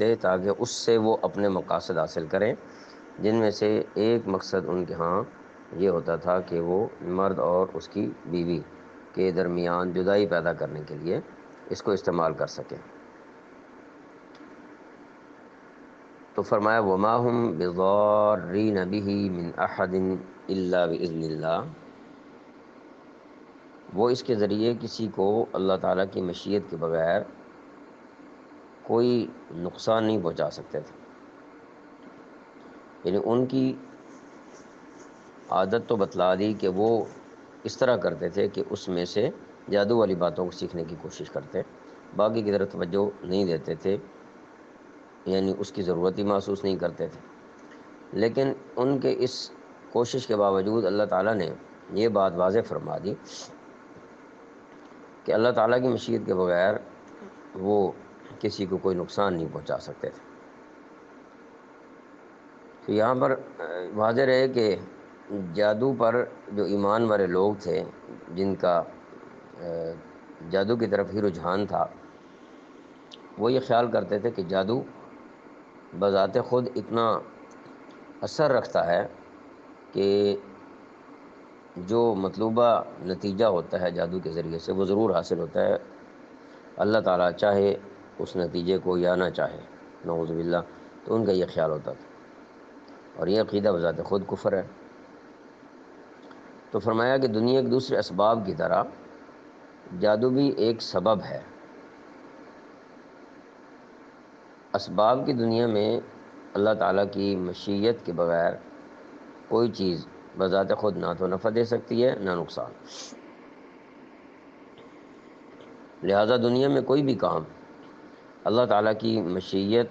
تھے تاکہ اس سے وہ اپنے مقاصد حاصل کریں، جن میں سے ایک مقصد ان کے ہاں یہ ہوتا تھا کہ وہ مرد اور اس کی بیوی کے درمیان جدائی پیدا کرنے کے لیے اس کو استعمال کر سکیں۔ تو فرمایا وما هم بضارین به من احد الا باذن اللہ، وہ اس کے ذریعے کسی کو اللہ تعالیٰ کی مشیت کے بغیر کوئی نقصان نہیں پہنچا سکتے تھے۔ یعنی ان کی عادت تو بتلا دی کہ وہ اس طرح کرتے تھے کہ اس میں سے جادو والی باتوں کو سیکھنے کی کوشش کرتے، باقی کی طرف توجہ نہیں دیتے تھے، یعنی اس کی ضرورت ہی محسوس نہیں کرتے تھے۔ لیکن ان کے اس کوشش کے باوجود اللہ تعالیٰ نے یہ بات واضح فرما دی کہ اللہ تعالیٰ کی مشیت کے بغیر وہ کسی کو کوئی نقصان نہیں پہنچا سکتے تھے۔ تو یہاں پر واضح رہے کہ جادو پر جو ایمان والے لوگ تھے، جن کا جادو کی طرف ہی رجحان تھا، وہ یہ خیال کرتے تھے کہ جادو بذات خود اتنا اثر رکھتا ہے کہ جو مطلوبہ نتیجہ ہوتا ہے جادو کے ذریعے سے وہ ضرور حاصل ہوتا ہے، اللہ تعالیٰ چاہے اس نتیجے کو یا نہ چاہے، نعوذ باللہ۔ تو ان کا یہ خیال ہوتا تھا، اور یہ عقیدہ بذات خود کفر ہے۔ تو فرمایا کہ دنیا کے دوسرے اسباب کی طرح جادو بھی ایک سبب ہے۔ اسباب کی دنیا میں اللہ تعالیٰ کی مشیت کے بغیر کوئی چیز بذات خود نہ تو نفع دے سکتی ہے نہ نقصان، لہذا دنیا میں کوئی بھی کام اللہ تعالیٰ کی مشیت